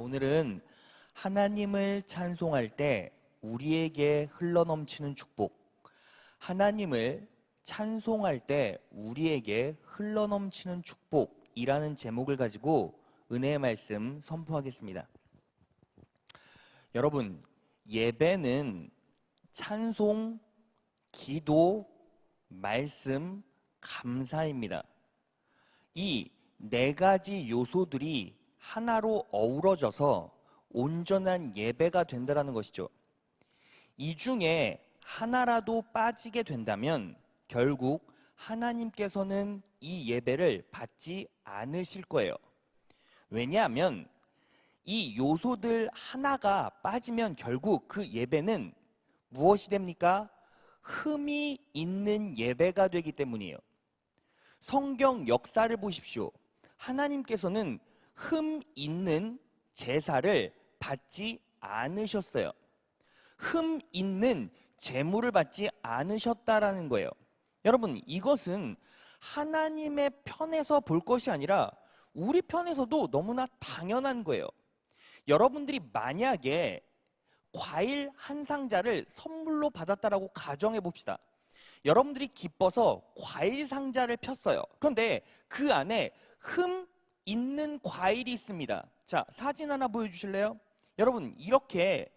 오늘은 하나님을 찬송할 때 우리에게 흘러넘치는 축복, 하나님을 찬송할 때 우리에게 흘러넘치는 축복이라는 제목을 가지고 은혜의 말씀 선포하겠습니다. 여러분, 예배는 찬송, 기도, 말씀, 감사입니다. 이 네 가지 요소들이 하나로 어우러져서 온전한 예배가 된다는 것이죠. 이 중에 하나라도 빠지게 된다면 결국 하나님께서는 이 예배를 받지 않으실 거예요. 왜냐하면 이 요소들 하나가 빠지면 결국 그 예배는 무엇이 됩니까? 흠이 있는 예배가 되기 때문이에요. 성경 역사를 보십시오. 하나님께서는 흠 있는 제사를 받지 않으셨어요. 흠 있는 제물을 받지 않으셨다라는 거예요. 여러분, 이것은 하나님의 편에서 볼 것이 아니라 우리 편에서도 너무나 당연한 거예요. 여러분들이 만약에 과일 한 상자를 선물로 받았다라고 가정해 봅시다. 여러분들이 기뻐서 과일 상자를 폈어요. 그런데 그 안에 흠 있는 과일이 있습니다. 자, 사진 하나 보여주실래요? 여러분, 이렇게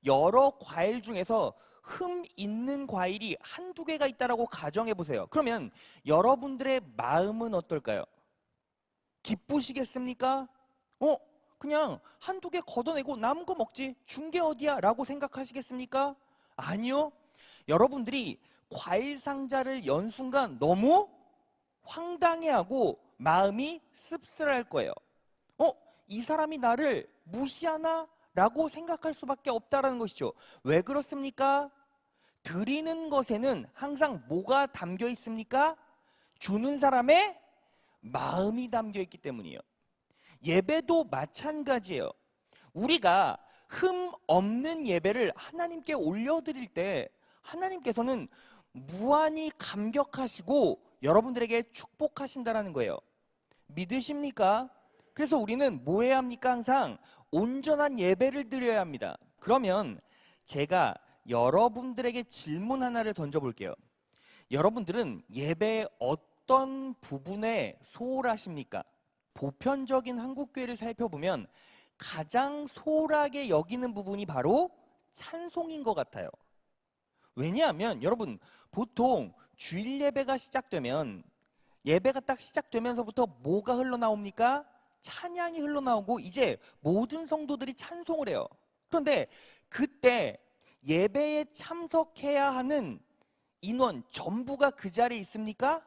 여러 과일 중에서 흠 있는 과일이 한두 개가 있다라고 가정해 보세요. 그러면 여러분들의 마음은 어떨까요? 기쁘시겠습니까? 그냥 한두 개 걷어내고 남은 거 먹지, 준 게 어디야? 라고 생각하시겠습니까? 아니요. 여러분들이 과일 상자를 연 순간 너무 황당해하고 마음이 씁쓸할 거예요. 이 사람이 나를 무시하나? 라고 생각할 수밖에 없다는 것이죠. 왜 그렇습니까? 드리는 것에는 항상 뭐가 담겨 있습니까? 주는 사람의 마음이 담겨 있기 때문이에요. 예배도 마찬가지예요. 우리가 흠 없는 예배를 하나님께 올려드릴 때 하나님께서는 무한히 감격하시고 여러분들에게 축복하신다는 거예요. 믿으십니까? 그래서 우리는 뭐 해야 합니까? 항상 온전한 예배를 드려야 합니다. 그러면 제가 여러분들에게 질문 하나를 던져볼게요. 여러분들은 예배의 어떤 부분에 소홀하십니까? 보편적인 한국교회를 살펴보면 가장 소홀하게 여기는 부분이 바로 찬송인 것 같아요. 왜냐하면 여러분, 보통 주일 예배가 시작되면 예배가 딱 시작되면서부터 뭐가 흘러나옵니까? 찬양이 흘러나오고 이제 모든 성도들이 찬송을 해요. 그런데 그때 예배에 참석해야 하는 인원 전부가 그 자리에 있습니까?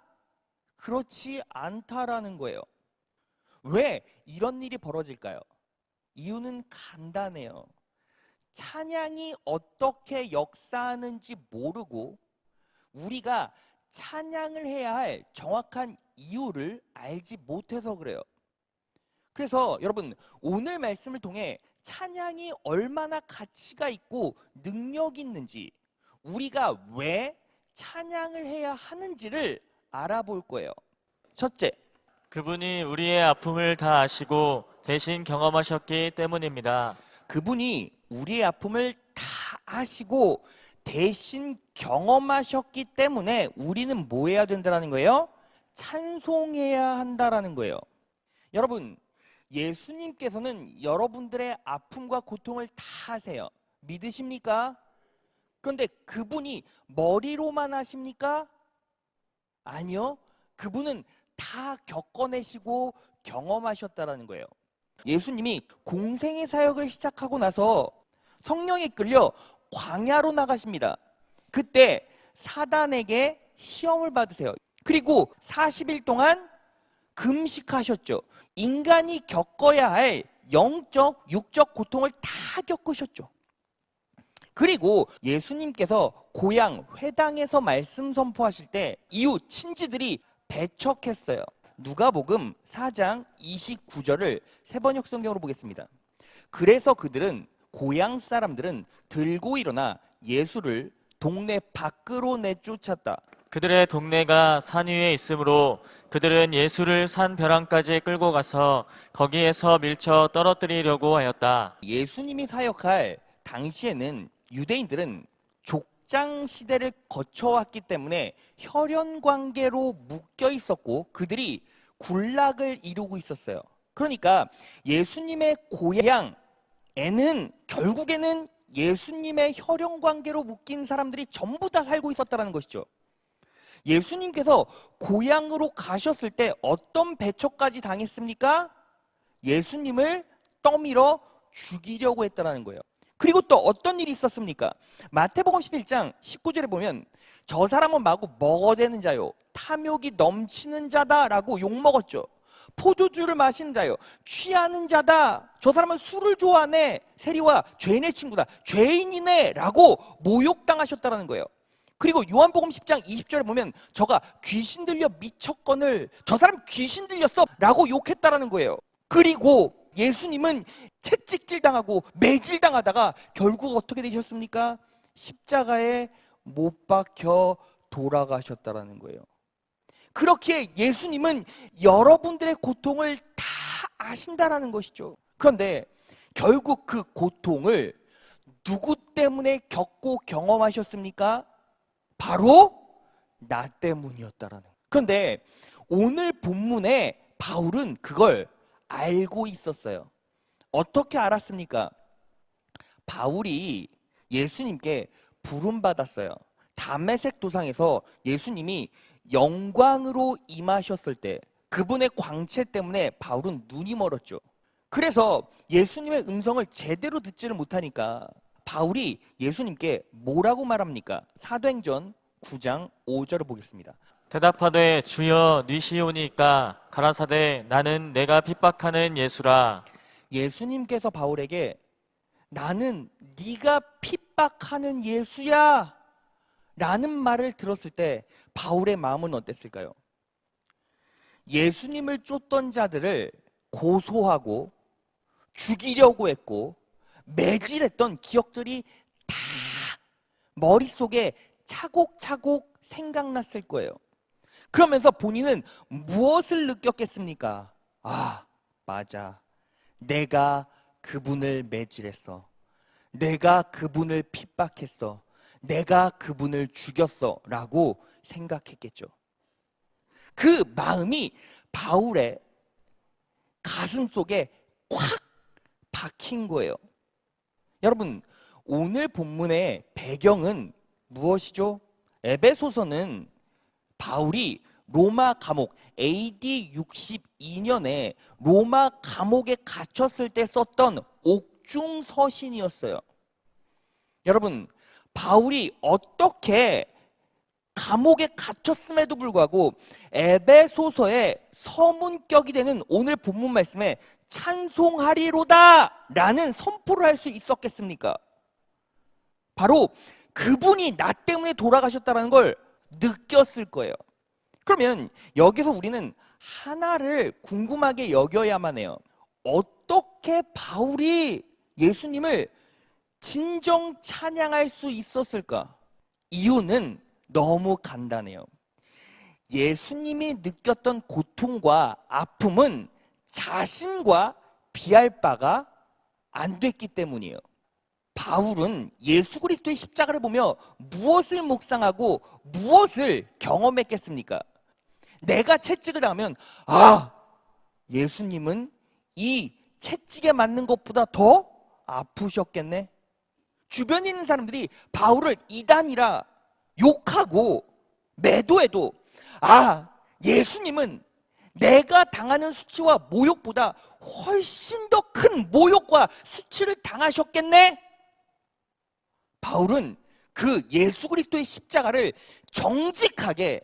그렇지 않다라는 거예요. 왜 이런 일이 벌어질까요? 이유는 간단해요. 찬양이 어떻게 역사하는지 모르고 우리가 찬양을 해야 할 정확한 이유를 알지 못해서 그래요. 그래서 여러분, 오늘 말씀을 통해 찬양이 얼마나 가치가 있고 능력이 있는지, 우리가 왜 찬양을 해야 하는지를 알아볼 거예요. 첫째, 그분이 우리의 아픔을 다 아시고 대신 경험하셨기 때문입니다. 그분이 우리의 아픔을 다 아시고 대신 경험하셨기 때문에 우리는 뭐 해야 된다는 거예요? 찬송해야 한다는 거예요. 여러분, 예수님께서는 여러분들의 아픔과 고통을 다 아세요. 믿으십니까? 그런데 그분이 머리로만 하십니까? 아니요. 그분은 다 겪어내시고 경험하셨다는 거예요. 예수님이 공생의 사역을 시작하고 나서 성령에 끌려 광야로 나가십니다. 그때 사단에게 시험을 받으세요. 그리고 40일 동안 금식하셨죠. 인간이 겪어야 할 영적, 육적 고통을 다 겪으셨죠. 그리고 예수님께서 고향 회당에서 말씀 선포하실 때 이웃 친지들이 배척했어요. 누가복음 4장 29절을 세번역 성경으로 보겠습니다. 그래서 그들은, 고향 사람들은 들고 일어나 예수를 동네 밖으로 내쫓았다. 그들의 동네가 산 위에 있으므로 그들은 예수를 산 벼랑까지 끌고 가서 거기에서 밀쳐 떨어뜨리려고 하였다. 예수님이 사역할 당시에는 유대인들은 족장 시대를 거쳐왔기 때문에 혈연 관계로 묶여 있었고 그들이 군락을 이루고 있었어요. 그러니까 예수님의 고향에는 결국에는 예수님의 혈연 관계로 묶인 사람들이 전부 다 살고 있었다는 것이죠. 예수님께서 고향으로 가셨을 때 어떤 배척까지 당했습니까? 예수님을 떠밀어 죽이려고 했다는 거예요. 그리고 또 어떤 일이 있었습니까? 마태복음 11장 19절에 보면 저 사람은 마구 먹어대는 자요 탐욕이 넘치는 자다라고 욕먹었죠. 포도주를 마시는 자요 취하는 자다. 저 사람은 술을 좋아하네. 세리와 죄인의 친구다. 죄인이네 라고 모욕당하셨다는 거예요. 그리고 요한복음 10장 20절에 보면 저가 귀신 들려 미쳤거늘 저 사람 귀신 들렸어 라고 욕했다는 거예요. 그리고 예수님은 채찍질 당하고 매질 당하다가 결국 어떻게 되셨습니까? 십자가에 못 박혀 돌아가셨다는 거예요. 그렇게 예수님은 여러분들의 고통을 다 아신다라는 것이죠. 그런데 결국 그 고통을 누구 때문에 겪고 경험하셨습니까? 바로 나 때문이었다라는 거예요. 그런데 오늘 본문에 바울은 그걸 알고 있었어요. 어떻게 알았습니까? 바울이 예수님께 부름받았어요. 다메섹 도상에서 예수님이 영광으로 임하셨을 때 그분의 광채 때문에 바울은 눈이 멀었죠. 그래서 예수님의 음성을 제대로 듣지를 못하니까 바울이 예수님께 뭐라고 말합니까? 사도행전 9장 5절을 보겠습니다. 대답하되 주여 니시오니까 가라사대 나는 내가 핍박하는 예수라. 예수님께서 바울에게 나는 네가 핍박하는 예수야 라는 말을 들었을 때 바울의 마음은 어땠을까요? 예수님을 쫓던 자들을 고소하고 죽이려고 했고 매질했던 기억들이 다 머릿속에 차곡차곡 생각났을 거예요. 그러면서 본인은 무엇을 느꼈겠습니까? 아, 맞아. 내가 그분을 매질했어. 내가 그분을 핍박했어. 내가 그분을 죽였어. 라고 생각했겠죠. 그 마음이 바울의 가슴 속에 콱 박힌 거예요. 여러분, 오늘 본문의 배경은 무엇이죠? 에베소서는 바울이 로마 감옥 AD 62년에 로마 감옥에 갇혔을 때 썼던 옥중서신이었어요. 여러분, 바울이 어떻게 감옥에 갇혔음에도 불구하고 에베소서의 서문격이 되는 오늘 본문 말씀에 찬송하리로다 라는 선포를 할 수 있었겠습니까? 바로 그분이 나 때문에 돌아가셨다는 걸 느꼈을 거예요. 그러면 여기서 우리는 하나를 궁금하게 여겨야만 해요. 어떻게 바울이 예수님을 진정 찬양할 수 있었을까? 이유는 너무 간단해요. 예수님이 느꼈던 고통과 아픔은 자신과 비할 바가 안 됐기 때문이에요. 바울은 예수 그리스도의 십자가를 보며 무엇을 묵상하고 무엇을 경험했겠습니까? 내가 채찍을 당하면 아, 예수님은 이 채찍에 맞는 것보다 더 아프셨겠네. 주변에 있는 사람들이 바울을 이단이라 욕하고 매도해도 아, 예수님은 내가 당하는 수치와 모욕보다 훨씬 더 큰 모욕과 수치를 당하셨겠네. 바울은 그 예수 그리스도의 십자가를 정직하게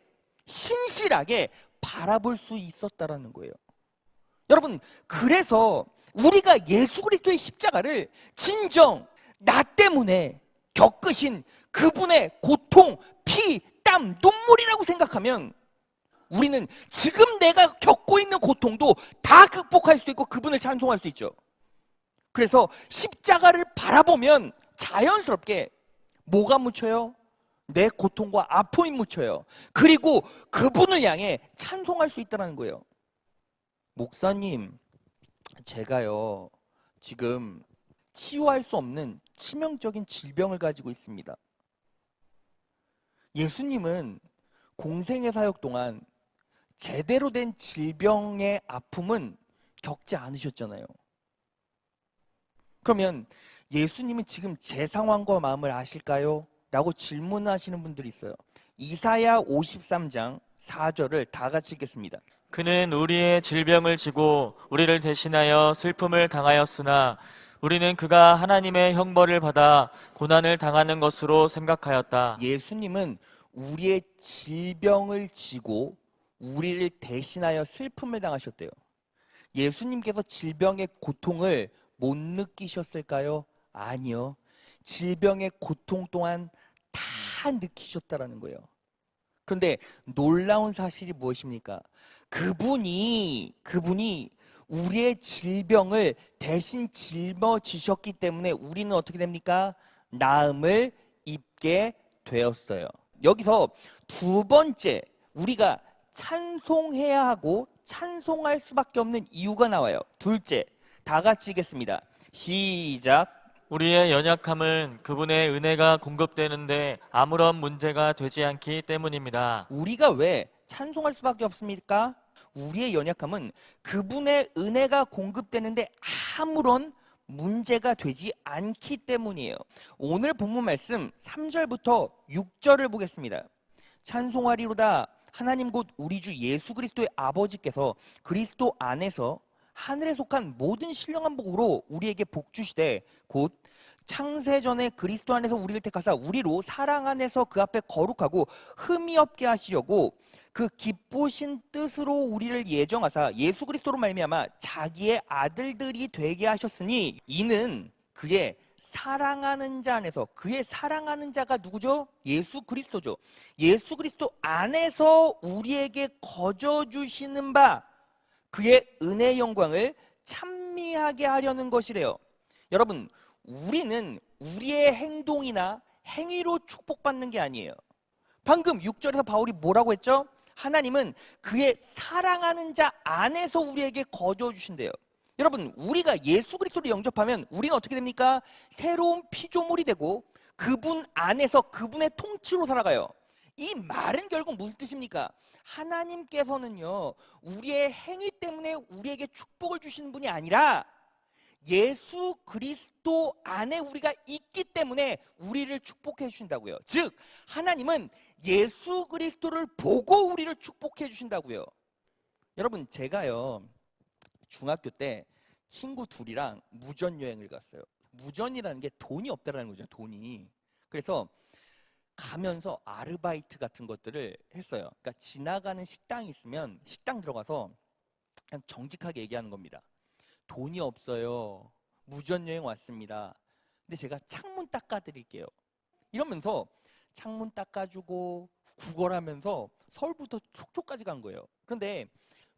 신실하게 바라볼 수 있었다라는 거예요. 여러분, 그래서 우리가 예수 그리스도의 십자가를 진정 나 때문에 겪으신 그분의 고통, 피, 땀, 눈물이라고 생각하면 우리는 지금 내가 겪고 있는 고통도 다 극복할 수 있고 그분을 찬송할 수 있죠. 그래서 십자가를 바라보면 자연스럽게 뭐가 묻혀요? 내 고통과 아픔이 묻혀요. 그리고 그분을 향해 찬송할 수 있다는 거예요. 목사님, 제가요, 지금 치유할 수 없는 치명적인 질병을 가지고 있습니다. 예수님은 공생의 사역 동안 제대로 된 질병의 아픔은 겪지 않으셨잖아요. 그러면 예수님은 지금 제 상황과 마음을 아실까요? 라고 질문하시는 분들이 있어요. 이사야 53장 4절을 다 같이 읽겠습니다. 그는 우리의 질병을 지고 우리를 대신하여 슬픔을 당하였으나 우리는 그가 하나님의 형벌을 받아 고난을 당하는 것으로 생각하였다. 예수님은 우리의 질병을 지고 우리를 대신하여 슬픔을 당하셨대요. 예수님께서 질병의 고통을 못 느끼셨을까요? 아니요. 질병의 고통 또한 다 느끼셨다라는 거예요. 그런데 놀라운 사실이 무엇입니까? 그분이 우리의 질병을 대신 짊어지셨기 때문에 우리는 어떻게 됩니까? 나음을 입게 되었어요. 여기서 두 번째, 우리가 찬송해야 하고 찬송할 수밖에 없는 이유가 나와요. 둘째, 다 같이 읽겠습니다. 시작. 우리의 연약함은 그분의 은혜가 공급되는데 아무런 문제가 되지 않기 때문입니다. 우리가 왜 찬송할 수밖에 없습니까? 우리의 연약함은 그분의 은혜가 공급되는데 아무런 문제가 되지 않기 때문이에요. 오늘 본문 말씀 3절부터 6절을 보겠습니다. 찬송하리로다 하나님 곧 우리 주 예수 그리스도의 아버지께서 그리스도 안에서 하늘에 속한 모든 신령한 복으로 우리에게 복 주시되 곧 창세전에 그리스도 안에서 우리를 택하사 우리로 사랑 안에서 그 앞에 거룩하고 흠이 없게 하시려고 그 기쁘신 뜻으로 우리를 예정하사 예수 그리스도로 말미암아 자기의 아들들이 되게 하셨으니 이는 그의 사랑하는 자 안에서, 그의 사랑하는 자가 누구죠? 예수 그리스도죠. 예수 그리스도 안에서 우리에게 거저 주시는 바 그의 은혜의 영광을 찬미하게 하려는 것이래요. 여러분, 우리는 우리의 행동이나 행위로 축복받는 게 아니에요. 방금 6절에서 바울이 뭐라고 했죠? 하나님은 그의 사랑하는 자 안에서 우리에게 거저 주신대요. 여러분, 우리가 예수 그리스도를 영접하면 우리는 어떻게 됩니까? 새로운 피조물이 되고 그분 안에서 그분의 통치로 살아가요. 이 말은 결국 무슨 뜻입니까? 하나님께서는요, 우리의 행위 때문에 우리에게 축복을 주시는 분이 아니라 예수 그리스도 안에 우리가 있기 때문에 우리를 축복해 주신다고요. 즉, 하나님은 예수 그리스도를 보고 우리를 축복해 주신다고요. 여러분, 제가요, 중학교 때 친구 둘이랑 무전 여행을 갔어요. 무전이라는 게 돈이 없다라는 거죠, 돈이. 그래서 가면서 아르바이트 같은 것들을 했어요. 그러니까 지나가는 식당이 있으면 식당 들어가서 그냥 정직하게 얘기하는 겁니다. 돈이 없어요. 무전여행 왔습니다. 근데 제가 창문 닦아드릴게요. 이러면서 창문 닦아주고 구걸하면서 서울부터 속초까지 간 거예요. 그런데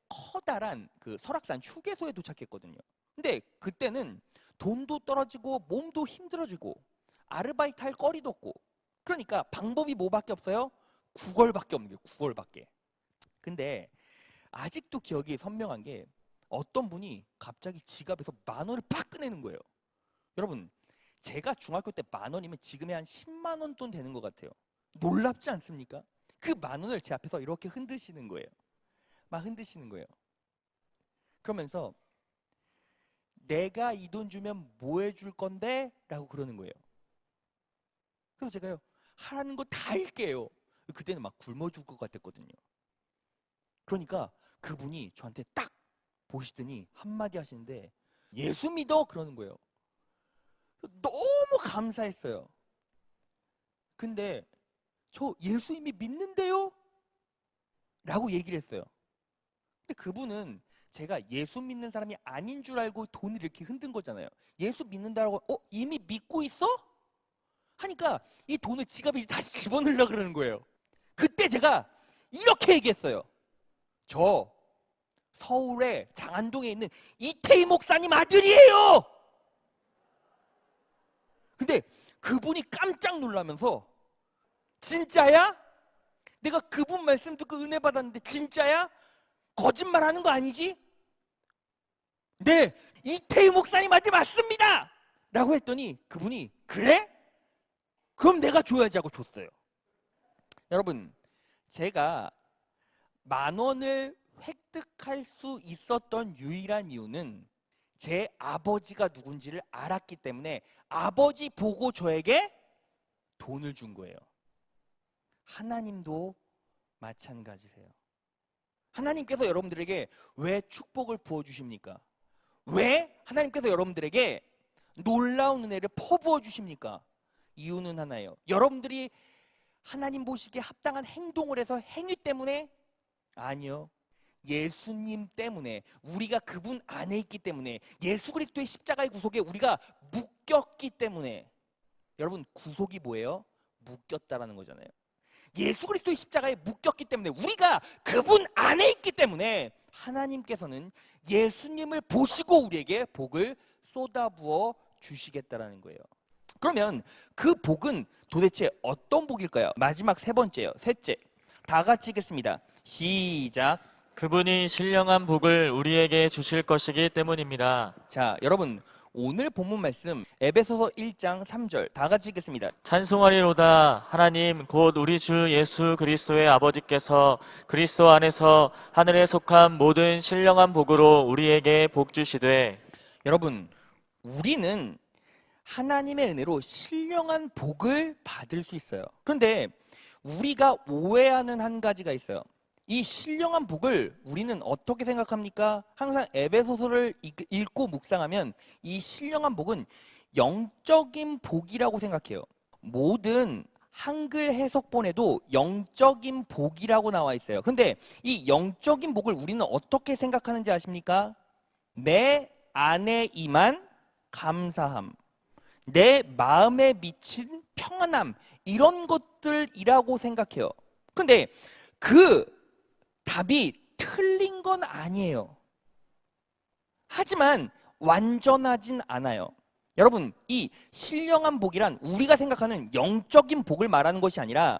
커다란 그 설악산 휴게소에 도착했거든요. 근데 그때는 돈도 떨어지고 몸도 힘들어지고 아르바이트 할 거리도 없고 그러니까 방법이 뭐밖에 없어요? 구걸밖에 없는 거예요. 구걸밖에. 근데 아직도 기억이 선명한 게 어떤 분이 갑자기 지갑에서 10,000원을 팍 꺼내는 거예요. 여러분, 제가 중학교 때 10,000원이면 지금의 한 10만 원 돈 되는 것 같아요. 놀랍지 않습니까? 그 10,000원을 제 앞에서 이렇게 흔드시는 거예요. 막 흔드시는 거예요. 그러면서 내가 이 돈 주면 뭐 해줄 건데? 라고 그러는 거예요. 그래서 제가요, 하라는 거 다 할게요. 그때는 막 굶어 죽을 것 같았거든요. 그러니까 그분이 저한테 딱 보시더니 한마디 하시는데 예수 믿어? 그러는 거예요. 너무 감사했어요. 근데 저 예수 이미 믿는데요? 라고 얘기를 했어요. 근데 그분은 제가 예수 믿는 사람이 아닌 줄 알고 돈을 이렇게 흔든 거잖아요. 예수 믿는다고 이미 믿고 있어? 하니까 이 돈을 지갑에 다시 집어넣으려고 그러는 거예요. 그때 제가 이렇게 얘기했어요. 저 서울의 장안동에 있는 이태희 목사님 아들이에요. 근데 그분이 깜짝 놀라면서 진짜야? 내가 그분 말씀 듣고 은혜 받았는데 진짜야? 거짓말 하는 거 아니지? 네, 이태희 목사님한테 맞습니다! 라고 했더니 그분이 그래? 그럼 내가 줘야지 하고 줬어요. 여러분, 제가 10,000원을 획득할 수 있었던 유일한 이유는 제 아버지가 누군지를 알았기 때문에 아버지 보고 저에게 돈을 준 거예요. 하나님도 마찬가지세요. 하나님께서 여러분들에게 왜 축복을 부어주십니까? 왜 하나님께서 여러분들에게 놀라운 은혜를 퍼부어 주십니까? 이유는 하나예요. 여러분들이 하나님 보시기에 합당한 행동을 해서 행위 때문에? 아니요. 예수님 때문에, 우리가 그분 안에 있기 때문에, 예수 그리스도의 십자가의 구속에 우리가 묶였기 때문에. 여러분, 구속이 뭐예요? 묶였다라는 거잖아요. 예수 그리스도의 십자가에 묶였기 때문에, 우리가 그분 안에 있기 때문에 하나님께서는 예수님을 보시고 우리에게 복을 쏟아부어 주시겠다라는 거예요. 그러면 그 복은 도대체 어떤 복일까요? 마지막 세 번째요. 셋째. 다 같이 읽겠습니다. 시작. 그분이 신령한 복을 우리에게 주실 것이기 때문입니다. 자, 여러분, 오늘 본문 말씀 에베소서 1장 3절 다 같이 읽겠습니다. 찬송하리로다. 하나님 곧 우리 주 예수 그리스도의 아버지께서 그리스도 안에서 하늘에 속한 모든 신령한 복으로 우리에게 복 주시되. 여러분, 우리는 하나님의 은혜로 신령한 복을 받을 수 있어요. 그런데 우리가 오해하는 한 가지가 있어요. 이 신령한 복을 우리는 어떻게 생각합니까? 항상 에베소서를 읽고 묵상하면 이 신령한 복은 영적인 복이라고 생각해요. 모든 한글 해석본에도 영적인 복이라고 나와 있어요. 그런데 이 영적인 복을 우리는 어떻게 생각하는지 아십니까? 내 안에 임한 감사함, 내 마음에 미친 평안함, 이런 것들이라고 생각해요. 그런데 그 답이 틀린 건 아니에요. 하지만 완전하진 않아요. 여러분, 이 신령한 복이란 우리가 생각하는 영적인 복을 말하는 것이 아니라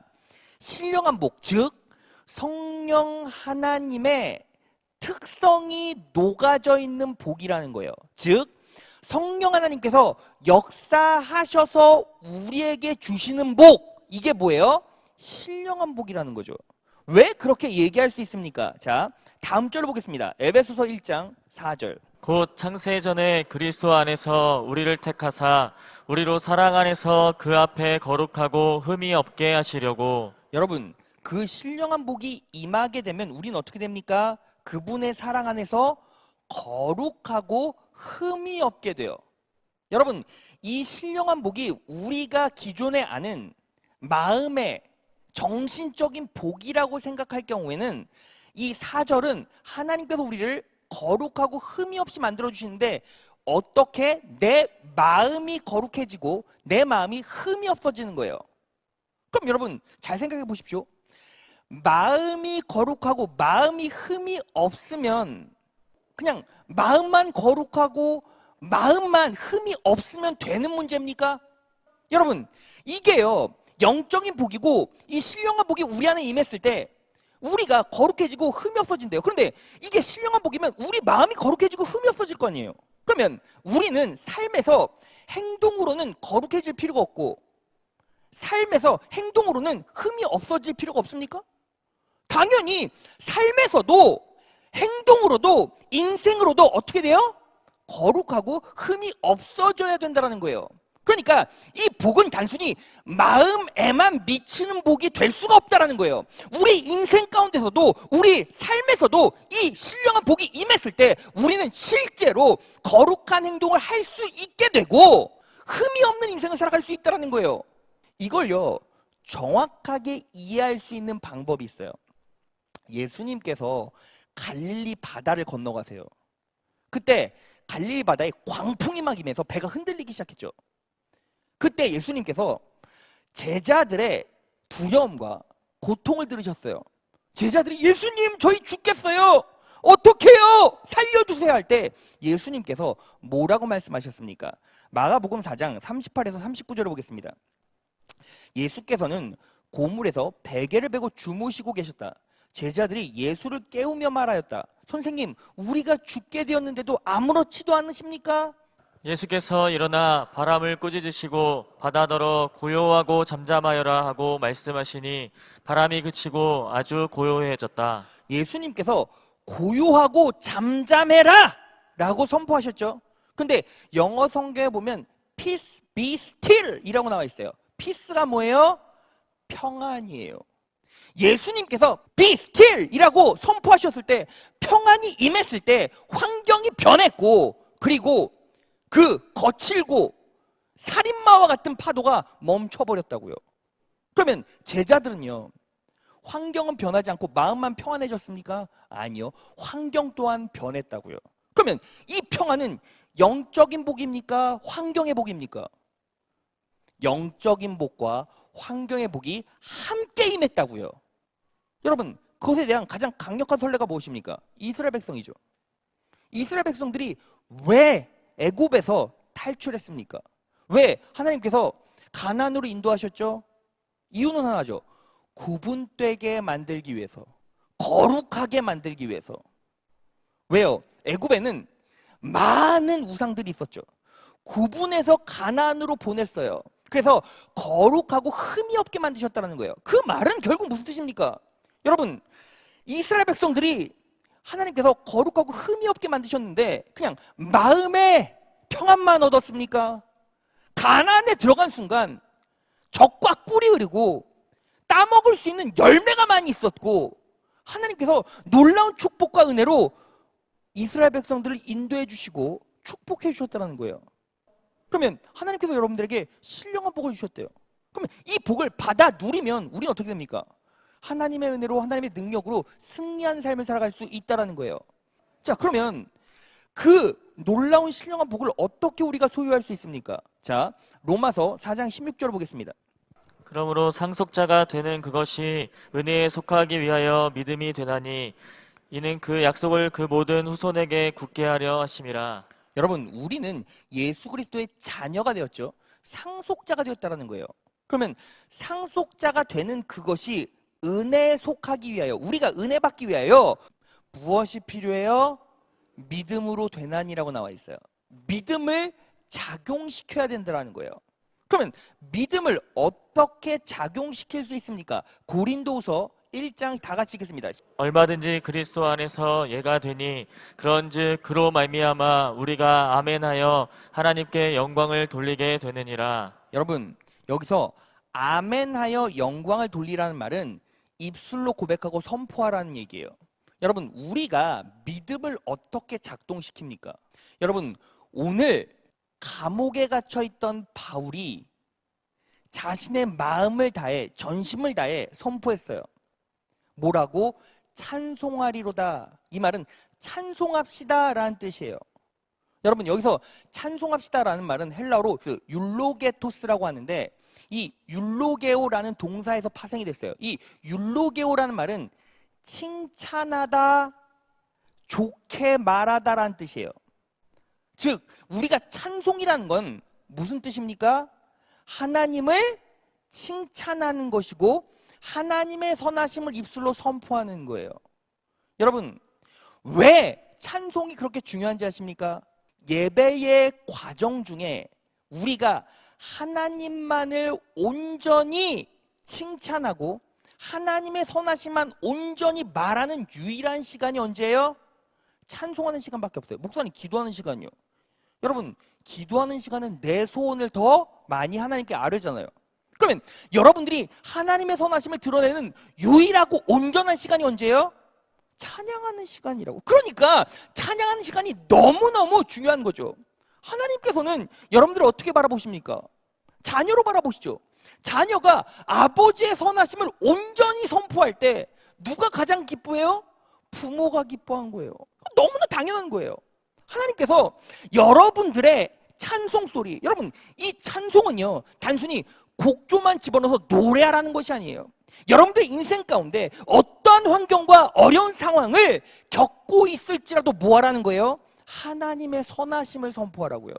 신령한 복, 즉 성령 하나님의 특성이 녹아져 있는 복이라는 거예요. 즉 성령 하나님께서 역사하셔서 우리에게 주시는 복, 이게 뭐예요? 신령한 복이라는 거죠. 왜 그렇게 얘기할 수 있습니까? 자, 다음 절을 보겠습니다. 에베소서 1장 4절. 곧 창세 전에 그리스도 안에서 우리를 택하사 우리로 사랑 안에서 그 앞에 거룩하고 흠이 없게 하시려고. 여러분, 그 신령한 복이 임하게 되면 우리는 어떻게 됩니까? 그분의 사랑 안에서 거룩하고 흠이 없게 돼요. 여러분, 이 신령한 복이 우리가 기존에 아는 마음의 정신적인 복이라고 생각할 경우에는 이 4절은 하나님께서 우리를 거룩하고 흠이 없이 만들어 주시는데 어떻게? 내 마음이 거룩해지고 내 마음이 흠이 없어지는 거예요. 그럼 여러분 잘 생각해 보십시오. 마음이 거룩하고 마음이 흠이 없으면 그냥 마음만 거룩하고 마음만 흠이 없으면 되는 문제입니까? 여러분, 이게요 영적인 복이고 이 신령한 복이 우리 안에 임했을 때 우리가 거룩해지고 흠이 없어진대요. 그런데 이게 신령한 복이면 우리 마음이 거룩해지고 흠이 없어질 거 아니에요. 그러면 우리는 삶에서 행동으로는 거룩해질 필요가 없고 삶에서 행동으로는 흠이 없어질 필요가 없습니까? 당연히 삶에서도 행동으로도 인생으로도 어떻게 돼요? 거룩하고 흠이 없어져야 된다는 거예요. 그러니까 이 복은 단순히 마음에만 미치는 복이 될 수가 없다는 거예요. 우리 인생 가운데서도 우리 삶에서도 이 신령한 복이 임했을 때 우리는 실제로 거룩한 행동을 할 수 있게 되고 흠이 없는 인생을 살아갈 수 있다는 거예요. 이걸요 정확하게 이해할 수 있는 방법이 있어요. 예수님께서 갈릴리 바다를 건너가세요. 그때 갈릴리 바다에 광풍이 막 임해서 배가 흔들리기 시작했죠. 그때 예수님께서 제자들의 두려움과 고통을 들으셨어요. 제자들이 예수님 저희 죽겠어요. 어떡해요? 살려주세요 할 때 예수님께서 뭐라고 말씀하셨습니까? 마가복음 4장 38에서 39절을 보겠습니다. 예수께서는 고물에서 베개를 베고 주무시고 계셨다. 제자들이 예수를 깨우며 말하였다. 선생님, 우리가 죽게 되었는데도 아무렇지도 않으십니까? 예수께서 일어나 바람을 꾸짖으시고 바다더러 고요하고 잠잠하여라 하고 말씀하시니 바람이 그치고 아주 고요해졌다. 예수님께서 고요하고 잠잠해라 라고 선포하셨죠. 근데 영어 성경에 보면 peace be still 이라고 나와 있어요. peace가 뭐예요? 평안이에요. 예수님께서 be still 이라고 선포하셨을 때, 평안이 임했을 때 환경이 변했고, 그리고 그 거칠고 살인마와 같은 파도가 멈춰버렸다고요. 그러면 제자들은요, 환경은 변하지 않고 마음만 평안해졌습니까? 아니요. 환경 또한 변했다고요. 그러면 이 평안은 영적인 복입니까? 환경의 복입니까? 영적인 복과 환경의 복이 함께 임했다고요. 여러분, 그것에 대한 가장 강력한 선례가 무엇입니까? 이스라엘 백성이죠. 이스라엘 백성들이 왜 애굽에서 탈출했습니까? 왜 하나님께서 가나안으로 인도하셨죠? 이유는 하나죠. 구분되게 만들기 위해서, 거룩하게 만들기 위해서. 왜요? 애굽에는 많은 우상들이 있었죠. 구분해서 가나안으로 보냈어요. 그래서 거룩하고 흠이 없게 만드셨다는 거예요. 그 말은 결국 무슨 뜻입니까? 여러분, 이스라엘 백성들이 하나님께서 거룩하고 흠이 없게 만드셨는데 그냥 마음에 평안만 얻었습니까? 가나안에 들어간 순간 적과 꿀이 흐르고 따먹을 수 있는 열매가 많이 있었고, 하나님께서 놀라운 축복과 은혜로 이스라엘 백성들을 인도해 주시고 축복해 주셨다는 거예요. 그러면 하나님께서 여러분들에게 신령한 복을 주셨대요. 그러면 이 복을 받아 누리면 우리는 어떻게 됩니까? 하나님의 은혜로, 하나님의 능력으로 승리한 삶을 살아갈 수 있다는 거예요. 자, 그러면 그 놀라운 신령한 복을 어떻게 우리가 소유할 수 있습니까? 자, 로마서 4장 16절을 보겠습니다. 그러므로 상속자가 되는 그것이 은혜에 속하기 위하여 믿음이 되나니 이는 그 약속을 그 모든 후손에게 굳게 하려 하심이라. 여러분, 우리는 예수 그리스도의 자녀가 되었죠. 상속자가 되었다는 거예요. 그러면 상속자가 되는 그것이 은혜에 속하기 위하여, 우리가 은혜 받기 위하여 무엇이 필요해요? 믿음으로 되나니라고 나와 있어요. 믿음을 작용시켜야 된다는 거예요. 그러면 믿음을 어떻게 작용시킬 수 있습니까? 고린도후서 1장 다 같이 읽겠습니다. 얼마든지 그리스도 안에서 예가 되니 그런즉 그로 말미암아 우리가 아멘하여 하나님께 영광을 돌리게 되느니라. 여러분, 여기서 아멘하여 영광을 돌리라는 말은 입술로 고백하고 선포하라는 얘기예요. 여러분, 우리가 믿음을 어떻게 작동시킵니까? 여러분, 오늘 감옥에 갇혀 있던 바울이 자신의 마음을 다해, 전심을 다해 선포했어요. 뭐라고? 찬송하리로다. 이 말은 찬송합시다 라는 뜻이에요. 여러분, 여기서 찬송합시다 라는 말은 헬라어로 그 율로게토스라고 하는데, 이 율로게오라는 동사에서 파생이 됐어요. 이 율로게오라는 말은 칭찬하다, 좋게 말하다 라는 뜻이에요. 즉, 우리가 찬송이라는 건 무슨 뜻입니까? 하나님을 칭찬하는 것이고 하나님의 선하심을 입술로 선포하는 거예요. 여러분, 왜 찬송이 그렇게 중요한지 아십니까? 예배의 과정 중에 우리가 하나님만을 온전히 칭찬하고 하나님의 선하심만 온전히 말하는 유일한 시간이 언제예요? 찬송하는 시간밖에 없어요. 목사님, 기도하는 시간이요. 여러분, 기도하는 시간은 내 소원을 더 많이 하나님께 아뢰잖아요. 그러면 여러분들이 하나님의 선하심을 드러내는 유일하고 온전한 시간이 언제예요? 찬양하는 시간이라고. 그러니까 찬양하는 시간이 너무너무 중요한 거죠. 하나님께서는 여러분들을 어떻게 바라보십니까? 자녀로 바라보시죠. 자녀가 아버지의 선하심을 온전히 선포할 때 누가 가장 기뻐해요? 부모가 기뻐한 거예요. 너무나 당연한 거예요. 하나님께서 여러분들의 찬송 소리, 여러분, 이 찬송은요, 단순히 곡조만 집어넣어서 노래하라는 것이 아니에요. 여러분들의 인생 가운데 어떠한 환경과 어려운 상황을 겪고 있을지라도 뭐 하라는 거예요? 하나님의 선하심을 선포하라고요.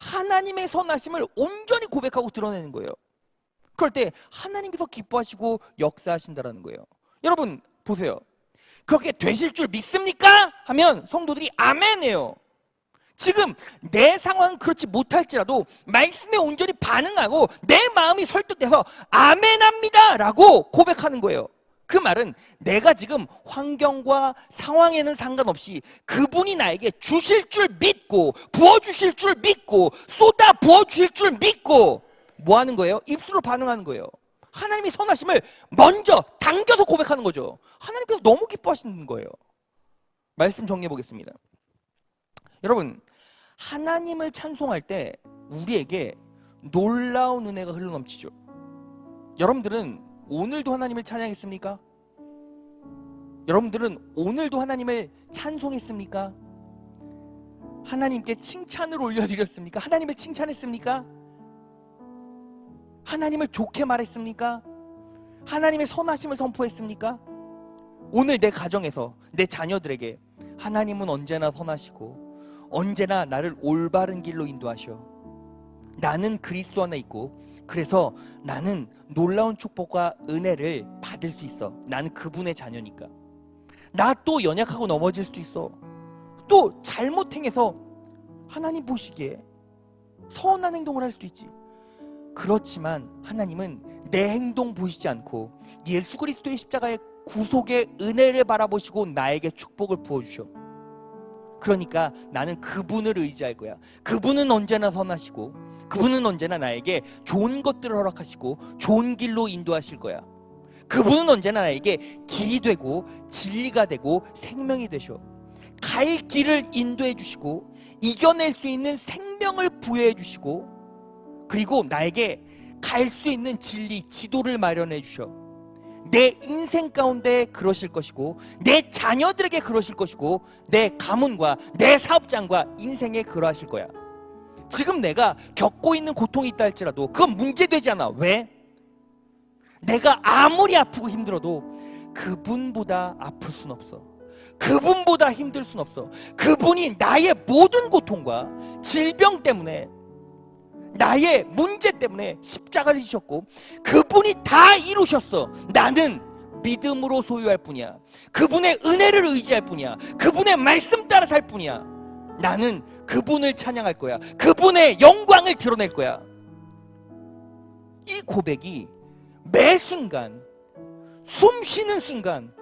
하나님의 선하심을 온전히 고백하고 드러내는 거예요. 그럴 때 하나님께서 기뻐하시고 역사하신다라는 거예요. 여러분 보세요. 그렇게 되실 줄 믿습니까? 하면 성도들이 아멘해요. 지금 내 상황은 그렇지 못할지라도 말씀에 온전히 반응하고 내 마음이 설득돼서 아멘합니다 라고 고백하는 거예요. 그 말은 내가 지금 환경과 상황에는 상관없이 그분이 나에게 주실 줄 믿고 부어주실 줄 믿고 쏟아 부어주실 줄 믿고 뭐 하는 거예요? 입술로 반응하는 거예요. 하나님의 선하심을 먼저 당겨서 고백하는 거죠. 하나님께서 너무 기뻐하시는 거예요. 말씀 정리해 보겠습니다. 여러분, 하나님을 찬송할 때 우리에게 놀라운 은혜가 흘러넘치죠. 여러분들은 오늘도 하나님을 찬양했습니까? 여러분들은 오늘도 하나님을 찬송했습니까? 하나님께 칭찬을 올려드렸습니까? 하나님을 칭찬했습니까? 하나님을 좋게 말했습니까? 하나님의 선하심을 선포했습니까? 오늘 내 가정에서 내 자녀들에게 하나님은 언제나 선하시고 언제나 나를 올바른 길로 인도하셔. 나는 그리스도 안에 있고 그래서 나는 놀라운 축복과 은혜를 받을 수 있어. 나는 그분의 자녀니까. 나 또 연약하고 넘어질 수도 있어. 또 잘못 행해서 하나님 보시기에 선한 행동을 할 수도 있지. 그렇지만 하나님은 내 행동 보시지 않고 예수 그리스도의 십자가의 구속의 은혜를 바라보시고 나에게 축복을 부어주셔. 그러니까 나는 그분을 의지할 거야. 그분은 언제나 선하시고 그분은 언제나 나에게 좋은 것들을 허락하시고 좋은 길로 인도하실 거야. 그분은 언제나 나에게 길이 되고 진리가 되고 생명이 되셔. 갈 길을 인도해 주시고 이겨낼 수 있는 생명을 부여해 주시고 그리고 나에게 갈 수 있는 진리, 지도를 마련해 주셔. 내 인생 가운데 그러실 것이고 내 자녀들에게 그러실 것이고 내 가문과 내 사업장과 인생에 그러하실 거야. 지금 내가 겪고 있는 고통이 있다 할지라도 그건 문제되지 않아. 왜? 내가 아무리 아프고 힘들어도 그분보다 아플 순 없어. 그분보다 힘들 순 없어. 그분이 나의 모든 고통과 질병 때문에 나의 문제 때문에 십자가를 지셨고 그분이 다 이루셨어. 나는 믿음으로 소유할 뿐이야. 그분의 은혜를 의지할 뿐이야. 그분의 말씀 따라 살 뿐이야. 나는 그분을 찬양할 거야. 그분의 영광을 드러낼 거야. 이 고백이 매 순간 숨 쉬는 순간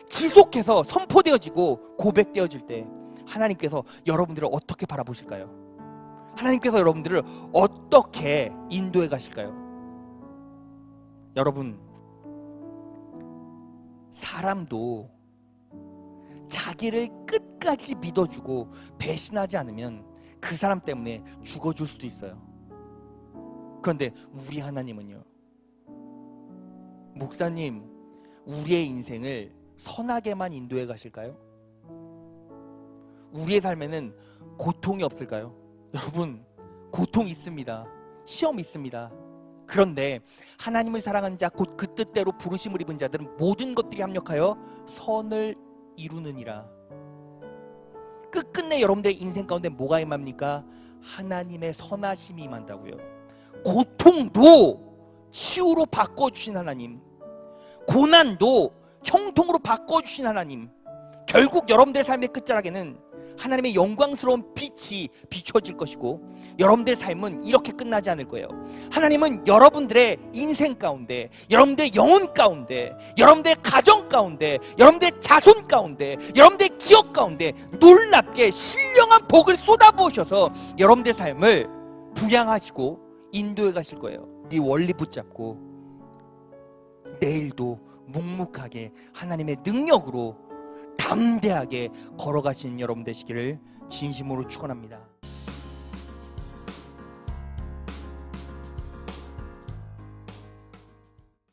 지속해서 선포되어지고 고백되어질 때 하나님께서 여러분들을 어떻게 바라보실까요? 하나님께서 여러분들을 어떻게 인도해 가실까요? 여러분, 사람도 자기를 끝까지 믿어주고 배신하지 않으면 그 사람 때문에 죽어줄 수도 있어요. 그런데 우리 하나님은요, 목사님, 우리의 인생을 선하게만 인도해 가실까요? 우리의 삶에는 고통이 없을까요? 여러분, 고통 있습니다. 시험 있습니다. 그런데 하나님을 사랑하는 자 곧 그 뜻대로 부르심을 입은 자들은 모든 것들이 합력하여 선을 이루느니라. 끝끝내 여러분들의 인생 가운데 뭐가 임합니까? 하나님의 선하심이 임한다고요. 고통도 치유로 바꿔주신 하나님, 고난도 형통으로 바꿔주신 하나님, 결국 여러분들의 삶의 끝자락에는 하나님의 영광스러운 빛이 비춰질 것이고 여러분들의 삶은 이렇게 끝나지 않을 거예요. 하나님은 여러분들의 인생 가운데, 여러분들의 영혼 가운데, 여러분들의 가정 가운데, 여러분들의 자손 가운데, 여러분들의 기업 가운데 놀랍게 신령한 복을 쏟아부으셔서 여러분들의 삶을 부양하시고 인도해 가실 거예요. 이 원리 붙잡고 내일도 묵묵하게 하나님의 능력으로 담대하게 걸어가시는 여러분 되시기를 진심으로 축원합니다.